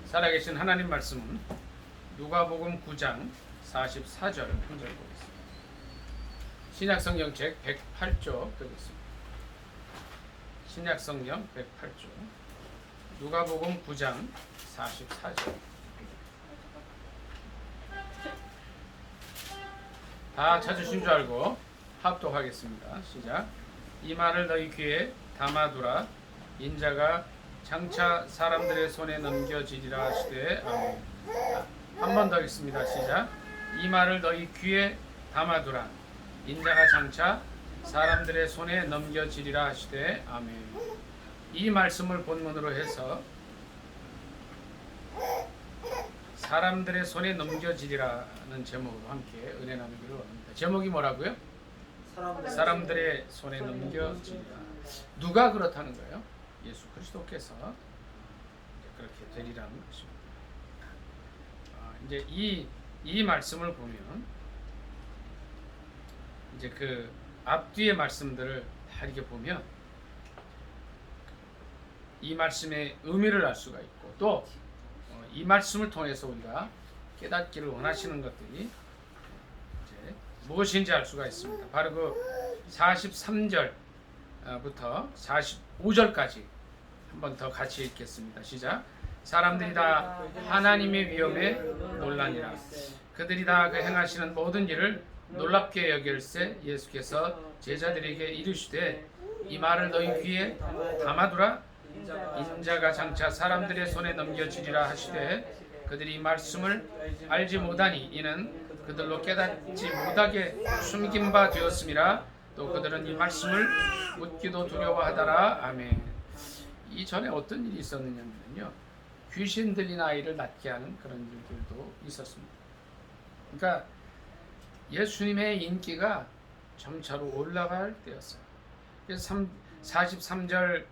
살아계신 하나님 말씀은 누가복음 9장 44절 한절 보겠습니다. 신약성경 책 108조 보겠습니다. 신약성경 108조 누가복음 9장 44절. 다 찾으신 줄 알고 합독하겠습니다. 시작. 이 말을 너희 귀에 담아두라. 인자가 장차 사람들의 손에 넘겨지리라 하시되 아멘. 한 번 더 하겠습니다. 시작. 이 말을 너희 귀에 담아두라. 인자가 장차 사람들의 손에 넘겨지리라 하시되 아멘. 이 말씀을 본문으로 해서 사람들의 손에 넘겨지리라는 제목으로 함께 은혜 나누기를 원합니다. 제목이 뭐라고요? 사람들의 손에 넘겨지리라. 누가 그렇다는 거예요? 예수 그리스도께서 그렇게 되리라는 것입니다. 이제 이 말씀을 보면 이제 그 앞뒤의 말씀들을 다 이렇게 보면 이 말씀의 의미를 알 수가 있고 또 이 말씀을 통해서 우리가 깨닫기를 원하시는 것들이 이제 무엇인지 알 수가 있습니다. 바로 그 43절부터 45절까지 한 번 더 같이 읽겠습니다. 시작. 사람들이 다 하나님의 위엄에 놀라니라. 그들이 다 그 행하시는 모든 일을 놀랍게 여길세 예수께서 제자들에게 이르시되 이 말을 너희 귀에 담아두라. 인자가 장차 사람들의 손에 넘겨지리라 하시되 그들이 이 말씀을 알지 못하니 이는 그들로 깨닫지 못하게 숨긴 바 되었음이라. 또 그들은 이 말씀을 묻기도 두려워하더라. 아멘. 이전에 어떤 일이 있었느냐면요, 귀신 들린 아이를 낫게 하는 그런 일들도 있었습니다. 그러니까 예수님의 인기가 점차로 올라갈 때였어요. 그래서 43절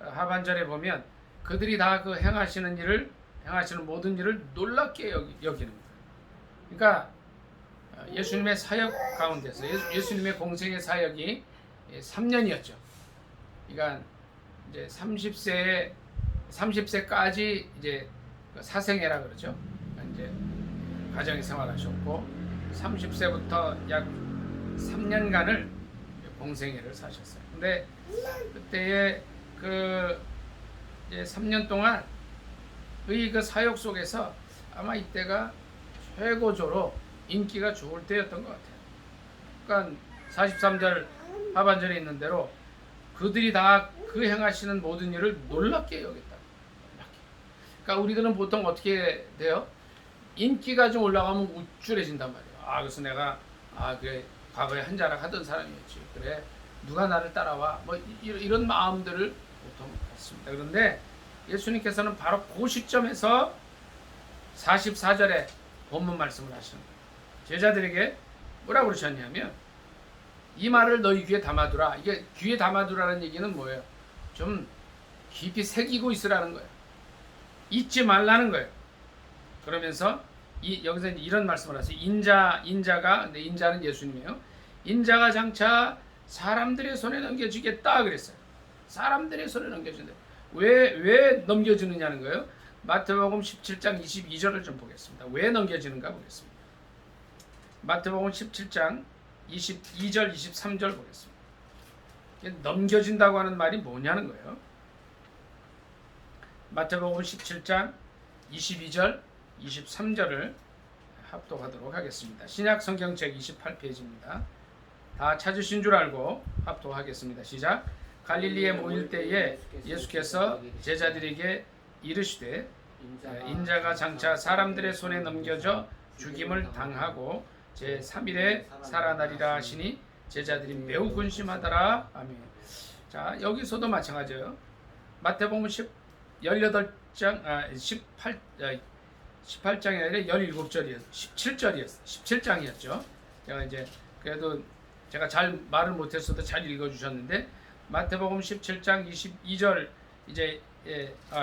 하반절에 보면 그들이 다 그 행하시는 모든 일을 놀랍게 여기는 거예요. 그러니까 예수님의 사역 가운데서 예수님의 공생의 사역이 3년이었죠. 그러니까 이제 30세까지 이제 사생애라 그러죠. 이제 가정의 생활하셨고 30세부터 약 3년간을 공생애를 사셨어요. 근데 그때의 그 이제 3년 동안 그 사역 속에서 아마 이때가 최고조로 인기가 좋을 때였던 것 같아요. 그러니까 43절 하반절에 있는 대로 그들이 다 그 행하시는 모든 일을 놀랍게 여겼다. 그러니까 우리들은 보통 어떻게 돼요? 인기가 좀 올라가면 우쭐해진단 말이에요. 그래서 내가 그래 과거에 한 자락 하던 사람이었지. 그래 누가 나를 따라와? 뭐 이런 마음들을 보통 갖습니다. 그런데 예수님께서는 바로 그 시점에서 44절에 본문 말씀을 하시는 거예요. 제자들에게 뭐라고 그러셨냐면 이 말을 너희 귀에 담아두라. 이게 귀에 담아두라는 얘기는 뭐예요? 좀 깊이 새기고 있으라는 거예요. 잊지 말라는 거예요. 그러면서 여기서 이런 말씀을 하세요. 인자가 인자는 예수님이에요. 인자가 장차 사람들의 손에 넘겨지겠다 그랬어요. 사람들의 손에 넘겨진다. 왜 넘겨지느냐는 거예요. 마태복음 17장 22절을 좀 보겠습니다. 왜 넘겨지는가 보겠습니다. 마태복음 17장 22절 23절 보겠습니다. 넘겨진다고 하는 말이 뭐냐는 거예요. 마태복음 17장 22절 23절을 합독하도록 하겠습니다. 신약 성경책 28페이지입니다. 다 찾으신 줄 알고 합독하겠습니다. 시작. 갈릴리에 모일 때에 예수께서 제자들에게 이르시되 인자가 장차 사람들의 손에 넘겨져 죽임을 당하고 제3일에 살아나리라 하시니 제자들이 매우 근심하더라. 아멘. 자, 여기서도 마찬가지예요. 마태복음 18장 18장이 아니라 17절이었어요. 17장이었죠. 제가 이제 그래도 제가 잘 말을 못했어도 잘 읽어주셨는데 마태복음 17장 22절 이제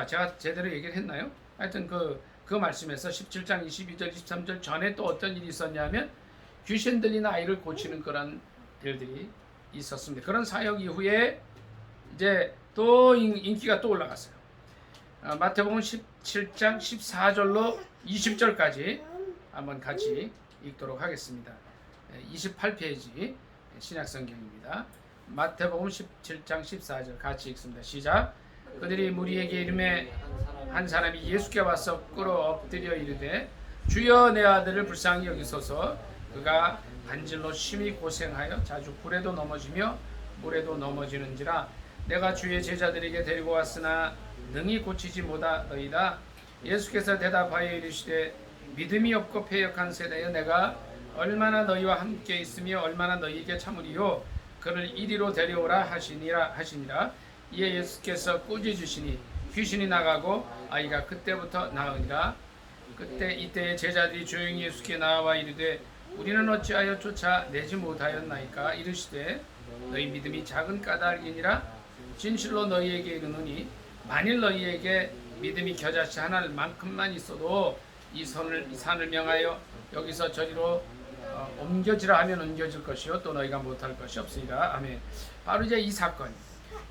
제가 제대로 얘기를 했나요? 하여튼 그 말씀에서 17장 22절 23절 전에 또 어떤 일이 있었냐면 귀신 들린 아이를 고치는 그런 일들이 있었습니다. 그런 사역 이후에 이제 또 인기가 또 올라갔어요. 마태복음 17장 14절로 20절까지 한번 같이 읽도록 하겠습니다. 28페이지 신약성경입니다. 마태복음 17장 14절 같이 읽습니다. 시작. 그들이 무리에게 이르매 한 사람이 예수께 와서 꿇어 엎드려 이르되 주여 내 아들을 불쌍히 여기소서. 그가 간질로 심히 고생하여 자주 불에도 넘어지며 물에도 넘어지는지라. 내가 주의 제자들에게 데리고 왔으나 능히 고치지 못하더이다. 예수께서 대답하여 이르시되 믿음이 없고 패역한 세대여 내가 얼마나 너희와 함께 있으며 얼마나 너희에게 참으리요. 그를 이리로 데려오라 하시니라. 이에 예수께서 꾸짖으시니 귀신이 나가고 아이가 그때부터 나으니라. 이때에 제자들이 조용히 예수께 나와 이르되 우리는 어찌하여 쫓아내지 못하였나이까. 이르시되 너희 믿음이 작은 까닭이니라. 진실로 너희에게 이르노니 만일 너희에게 믿음이 겨자씨 하나만큼만 있어도 이 산을 명하여 여기서 저리로 옮겨지라 하면 옮겨질 것이요 또 너희가 못할 것이 없으리라. 아멘. 바로 이제 이 사건,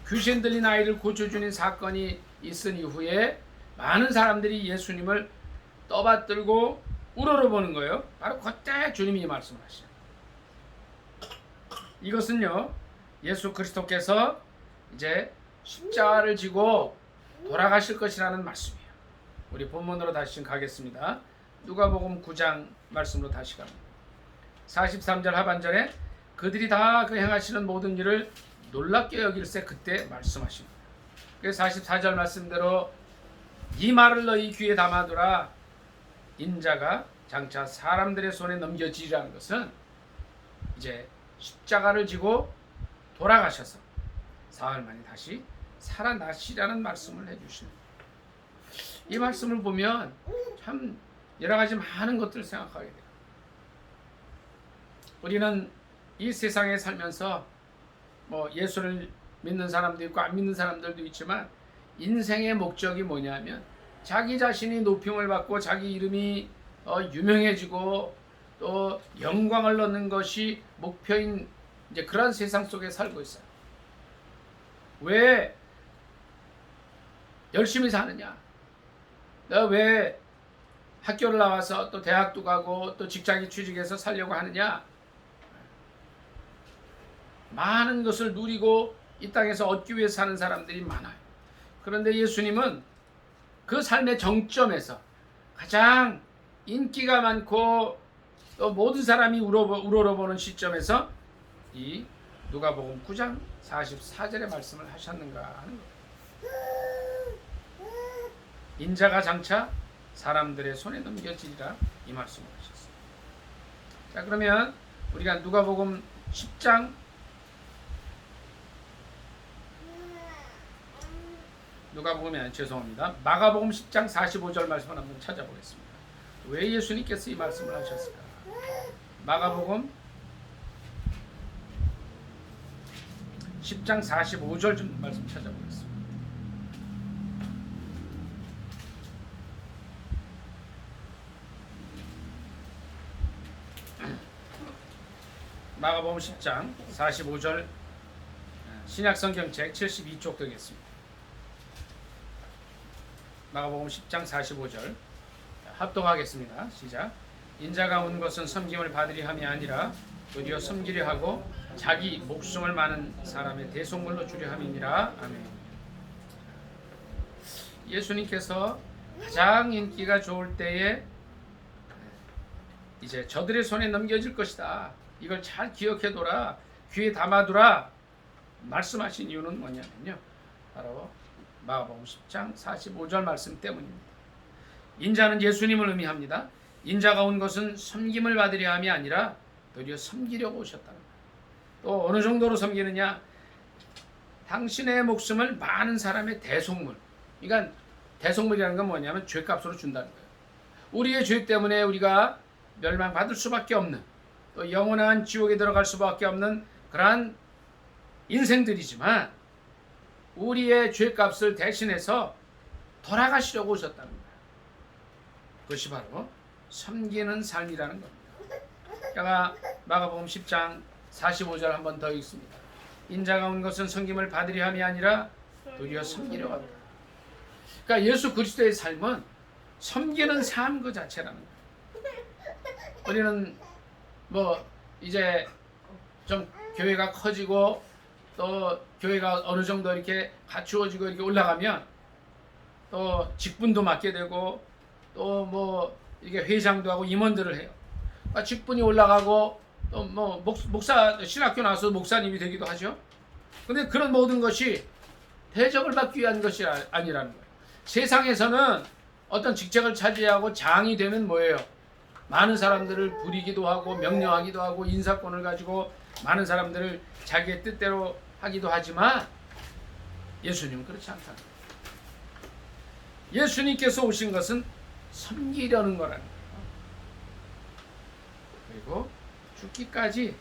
귀신 들린 아이를 고쳐주는 사건이 있은 이후에 많은 사람들이 예수님을 떠받들고 우러러보는 거예요. 바로 그때 주님이 말씀을 하시죠. 이것은요, 예수 그리스도께서 이제 십자가를 지고 돌아가실 것이라는 말씀이에요. 우리 본문으로 다시 가겠습니다. 누가복음 9장 말씀으로 다시 갑니다. 43절 하반절에 그들이 다 그 행하시는 모든 일을 놀랍게 여길세 그때 말씀하십니다. 그래서 44절 말씀대로 이 말을 너희 귀에 담아두라. 인자가 장차 사람들의 손에 넘겨지리라는 것은 이제 십자가를 지고 돌아가셔서 사흘 만에 다시 살아나시라는 말씀을 해주십니다. 이 말씀을 보면 참 여러 가지 많은 것들을 생각하게 돼요. 우리는 이 세상에 살면서 뭐 예수를 믿는 사람도 있고 안 믿는 사람들도 있지만 인생의 목적이 뭐냐면 자기 자신이 높임을 받고 자기 이름이 유명해지고 또 영광을 얻는 것이 목표인 이제 그런 세상 속에 살고 있어요. 왜 열심히 사느냐? 내가 왜 학교를 나와서 또 대학도 가고 또 직장에 취직해서 살려고 하느냐? 많은 것을 누리고 이 땅에서 얻기 위해 사는 사람들이 많아요. 그런데 예수님은 그 삶의 정점에서 가장 인기가 많고 또 모든 사람이 우러러보는 시점에서 이 누가복음 9장 44절의 말씀을 하셨는가 하는 거예요. 인자가 장차 사람들의 손에 넘겨지리라 이 말씀을 하셨어요. 자, 그러면 우리가 누가복음 10장 누가복음이 아니라 죄송합니다. 마가복음 10장 45절 말씀을 한번 찾아보겠습니다. 왜 예수님께서 이 말씀을 하셨을까? 마가복음 10장 45절 좀 말씀 찾아보겠습니다. 마가복음 10장 45절 신약성경책 72쪽 되겠습니다. 마가복음 10장 45절 합독하겠습니다. 시작. 인자가 온 것은 섬김을 받으려 함이 아니라 도리어 섬기려 하고 자기 목숨을 많은 사람의 대속물로 주려 함이니라. 아멘. 예수님께서 가장 인기가 좋을 때에 이제 저들의 손에 넘겨질 것이다. 이걸 잘 기억해둬라. 귀에 담아두라. 말씀하신 이유는 뭐냐면요. 바로 마가복음 10장 45절 말씀 때문입니다. 인자는 예수님을 의미합니다. 인자가 온 것은 섬김을 받으려 함이 아니라 도리어 섬기려고 오셨다는 거예요. 또 어느 정도로 섬기느냐? 당신의 목숨을 많은 사람의 대속물. 그러니까 대속물이라는 건 뭐냐면 죄값으로 준다는 거예요. 우리의 죄 때문에 우리가 멸망받을 수밖에 없는 또 영원한 지옥에 들어갈 수밖에 없는 그러한 인생들이지만 우리의 죄값을 대신해서 돌아가시려고 오셨다는 거예요. 그것이 바로 섬기는 삶이라는 겁니다. 제가 마가복음 10장 45절 한 번 더 읽습니다. 인자가 온 것은 섬김을 받으려 함이 아니라 도리어 섬기려 왔다. 그러니까 예수 그리스도의 삶은 섬기는 삶 그 자체라는 거예요. 우리는 뭐 이제 좀 교회가 커지고 또 교회가 어느 정도 이렇게 갖추어지고 이렇게 올라가면 또 직분도 맡게 되고 또 뭐 이게 회장도 하고 임원들을 해요. 그러니까 직분이 올라가고 또 뭐 목사 신학교 나와서 목사님이 되기도 하죠. 근데 그런 모든 것이 대접을 받기 위한 것이 아니라는 거예요. 세상에서는 어떤 직책을 차지하고 장이 되면 뭐예요? 많은 사람들을 부리기도 하고 명령하기도 하고 인사권을 가지고 많은 사람들을 자기의 뜻대로 하기도 하지만 예수님은 그렇지 않다는 거예요. 예수님께서 오신 것은 섬기려는 거라는 거예요. 그리고 죽기까지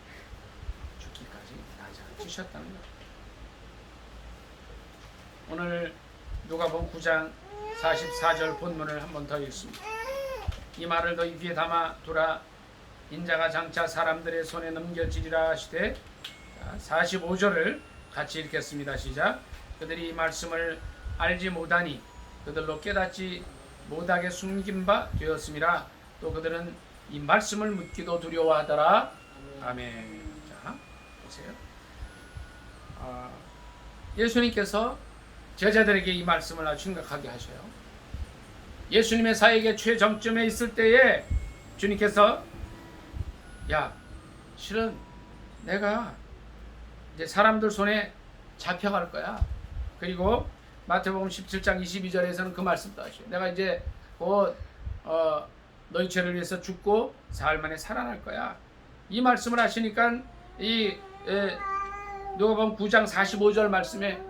낮아지셨다는 거예요. 오늘 누가복음 9장 44절 본문을 한 번 더 읽습니다. 이 말을 너희 귀에 담아 두라. 인자가 장차 사람들의 손에 넘겨지리라 하시되. 45절을 같이 읽겠습니다. 시작. 그들이 이 말씀을 알지 못하니 그들로 깨닫지 못하게 숨긴 바 되었음이라. 또 그들은 이 말씀을 묻기도 두려워하더라. 아멘. 자, 보세요. 예수님께서 제자들에게 이 말씀을 아주 심각하게 하셔요. 예수님의 사역의 최정점에 있을 때에 주님께서 야, 실은 내가 이제 사람들 손에 잡혀갈 거야. 그리고 마태복음 17장 22절에서는 그 말씀도 하셔요. 내가 이제 곧 너희 죄를 위해서 죽고 사흘 만에 살아날 거야. 이 말씀을 하시니까 이 누가복음 9장 45절 말씀에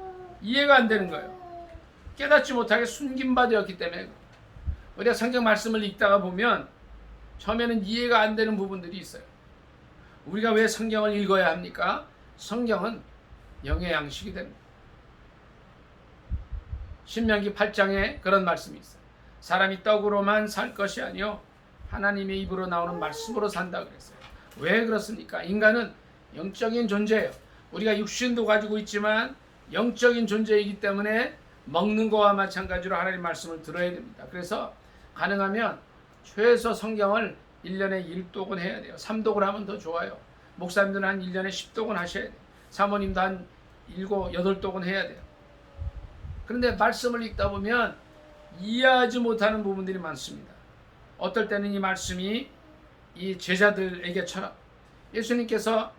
이해가 안 되는 거예요. 깨닫지 못하게 숨긴 바 되었기 때문에. 우리가 성경 말씀을 읽다가 보면 처음에는 이해가 안 되는 부분들이 있어요. 우리가 왜 성경을 읽어야 합니까? 성경은 영의 양식이 됩니다. 신명기 8장에 그런 말씀이 있어요. 사람이 떡으로만 살 것이 아니요 하나님의 입으로 나오는 말씀으로 산다 그랬어요. 왜 그렇습니까? 인간은 영적인 존재예요. 우리가 육신도 가지고 있지만 영적인 존재이기 때문에 먹는 거와 마찬가지로 하나님 말씀을 들어야 됩니다. 그래서 가능하면 최소 성경을 1년에 1독은 해야 돼요. 3독을 하면 더 좋아요. 목사님들은 한 1년에 10독은 하셔야 돼요. 사모님도 한 7, 8독은 해야 돼요. 그런데 말씀을 읽다 보면 이해하지 못하는 부분들이 많습니다. 어떨 때는 이 말씀이 이 제자들에게처럼 예수님께서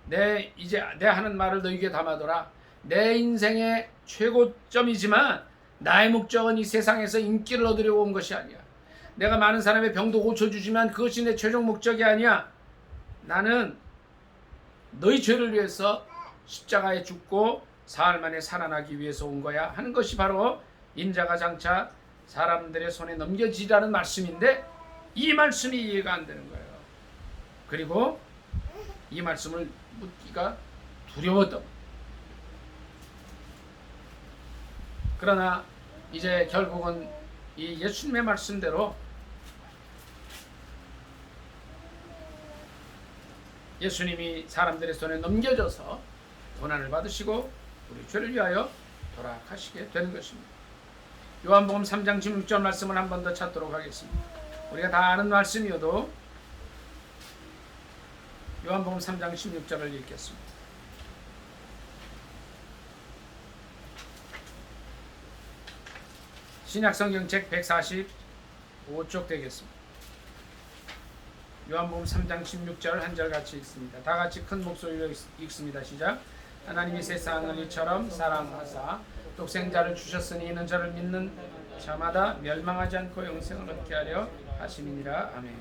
내 하는 말을 너희에게 담아둬라. 내 인생의 최고점이지만 나의 목적은 이 세상에서 인기를 얻으려고 온 것이 아니야. 내가 많은 사람의 병도 고쳐주지만 그것이 내 최종 목적이 아니야. 나는 너희 죄를 위해서 십자가에 죽고 사흘 만에 살아나기 위해서 온 거야 하는 것이 바로 인자가 장차 사람들의 손에 넘겨지라는 말씀인데 이 말씀이 이해가 안 되는 거예요. 그리고 이 말씀을 묻기가 두려웠던. 그러나 이제 결국은 이 예수님의 말씀대로 예수님이 사람들의 손에 넘겨져서 고난을 받으시고 우리 죄를 위하여 돌아가시게 되는 것입니다. 요한복음 3장 16절 말씀을 한 번 더 찾도록 하겠습니다. 우리가 다 아는 말씀이어도 요한복음 3장 16절을 읽겠습니다. 신약성경 책 145쪽 되겠습니다. 요한복음 3장 16절 한 절 같이 읽습니다. 다 같이 큰 목소리로 읽습니다. 시작. 하나님이 세상을 이처럼 사랑하사 독생자를 주셨으니 이는 저를 믿는 자마다 멸망하지 않고 영생을 얻게 하려 하심이니라. 아멘.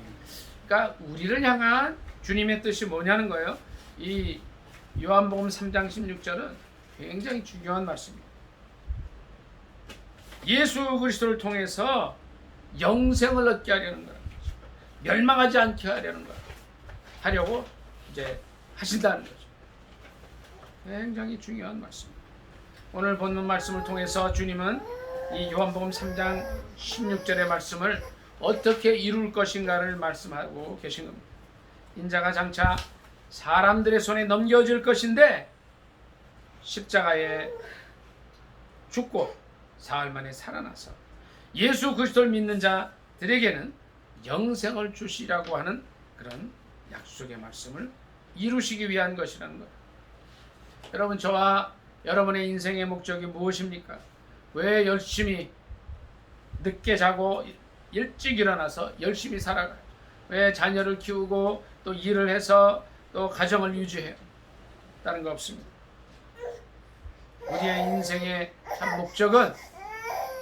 그러니까 우리를 향한 주님의 뜻이 뭐냐는 거예요. 이 요한복음 3장 16절은 굉장히 중요한 말씀입니다. 예수 그리스도를 통해서 영생을 얻게 하려는 거예요. 멸망하지 않게 하려고 이제 하신다는 거죠. 굉장히 중요한 말씀입니다. 오늘 본문 말씀을 통해서 주님은 이 요한복음 3장 16절의 말씀을 어떻게 이룰 것인가를 말씀하고 계신 겁니다. 인자가 장차 사람들의 손에 넘겨질 것인데 십자가에 죽고 사흘 만에 살아나서 예수 그리스도를 믿는 자들에게는 영생을 주시라고 하는 그런 약속의 말씀을 이루시기 위한 것이라는 것. 여러분, 저와 여러분의 인생의 목적이 무엇입니까? 왜 열심히 늦게 자고 일찍 일어나서 열심히 살아가요? 왜 자녀를 키우고 또 일을 해서 또 가정을 유지해요? 다른 거 없습니다. 우리의 인생의 참 목적은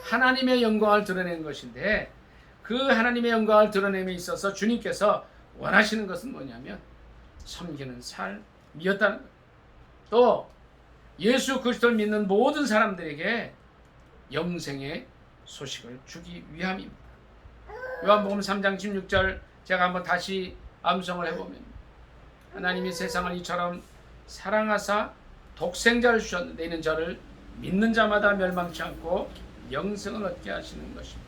하나님의 영광을 드러내는 것인데, 그 하나님의 영광을 드러냄에 있어서 주님께서 원하시는 것은 뭐냐면 섬기는 삶이었다는 거예요. 또 예수 그리스도를 믿는 모든 사람들에게 영생의 소식을 주기 위함입니다. 요한복음 3장 16절 제가 한번 다시 암송을 해보면, 하나님이 세상을 이처럼 사랑하사 독생자를 주셨는데 이는 저를 믿는 자마다 멸망치 않고 영생을 얻게 하시는 것입니다.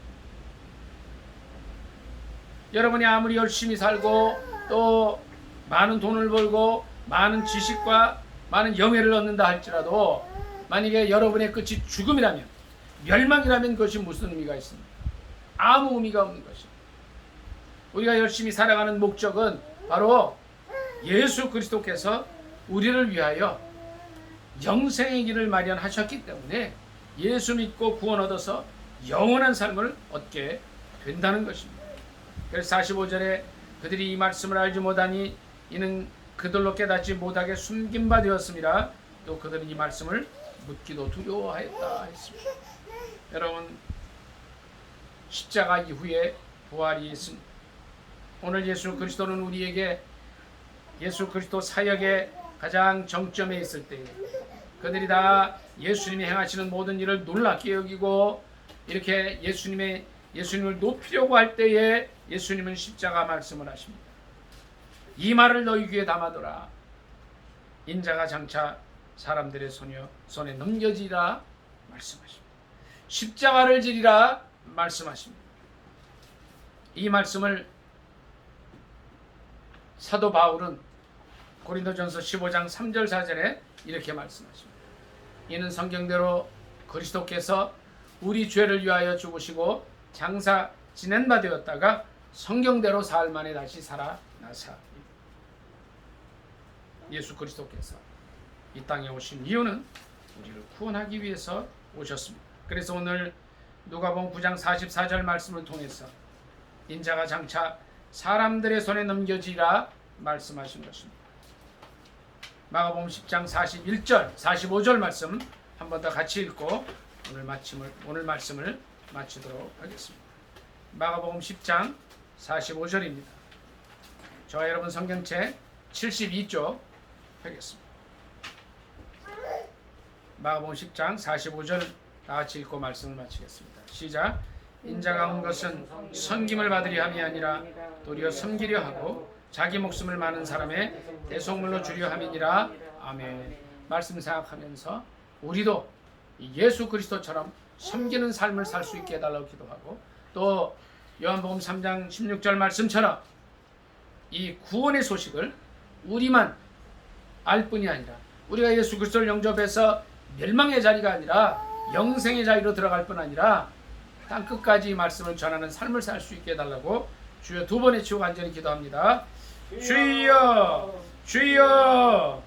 여러분이 아무리 열심히 살고 또 많은 돈을 벌고 많은 지식과 많은 영예를 얻는다 할지라도 만약에 여러분의 끝이 죽음이라면, 멸망이라면 그것이 무슨 의미가 있습니까? 아무 의미가 없는 것입니다. 우리가 열심히 살아가는 목적은 바로 예수 그리스도께서 우리를 위하여 영생의 길을 마련하셨기 때문에 예수 믿고 구원 얻어서 영원한 삶을 얻게 된다는 것입니다. 그래서 45절에 그들이 이 말씀을 알지 못하니 이는 그들로 깨닫지 못하게 숨긴 바 되었습니다. 또 그들은 이 말씀을 묻기도 두려워하였다 했습니다. 여러분, 십자가 이후에 부활이 있습니다. 오늘 예수 그리스도는 우리에게 예수 그리스도 사역의 가장 정점에 있을 때에 그들이 다 예수님이 행하시는 모든 일을 놀랍게 여기고 이렇게 예수님을 높이려고 할 때에 예수님은 십자가 말씀을 하십니다. 이 말을 너희 귀에 담아둬라. 인자가 장차 사람들의 손에 넘겨지리라 말씀하십니다. 십자가를 지리라 말씀하십니다. 이 말씀을 사도 바울은 고린도전서 15장 3절 4절에 이렇게 말씀하십니다. 이는 성경대로 그리스도께서 우리 죄를 위하여 죽으시고 장사 지낸 바 되었다가 성경대로 사흘 만에 다시 살아나사. 예수 그리스도께서 이 땅에 오신 이유는 우리를 구원하기 위해서 오셨습니다. 그래서 오늘 누가복음 9장 44절 말씀을 통해서 인자가 장차 사람들의 손에 넘겨지리라 말씀하신 것입니다. 마가복음 10장 41절 45절 말씀 한 번 더 같이 읽고 오늘 말씀을 마치도록 하겠습니다. 마가복음 10장 45절입니다. 저와 여러분 성경책 72쪽 펴겠습니다. 마가복음 10장 45절 다 같이 읽고 말씀을 마치겠습니다. 시작. 인자가 온 것은 섬김을 받으려 함이 아니라 도리어 섬기려 하고 자기 목숨을 많은 사람의 대속물로 주려 함이니라. 아멘. 말씀 생각하면서 우리도 예수 그리스도처럼 섬기는 삶을 살 수 있게 해달라고 기도하고, 또 요한복음 3장 16절 말씀처럼 이 구원의 소식을 우리만 알 뿐이 아니라 우리가 예수 그리스도를 영접해서 멸망의 자리가 아니라 영생의 자리로 들어갈 뿐 아니라 땅끝까지 이 말씀을 전하는 삶을 살 수 있게 해달라고 주여 두 번의 치고 간절히 기도합니다. 주여 주여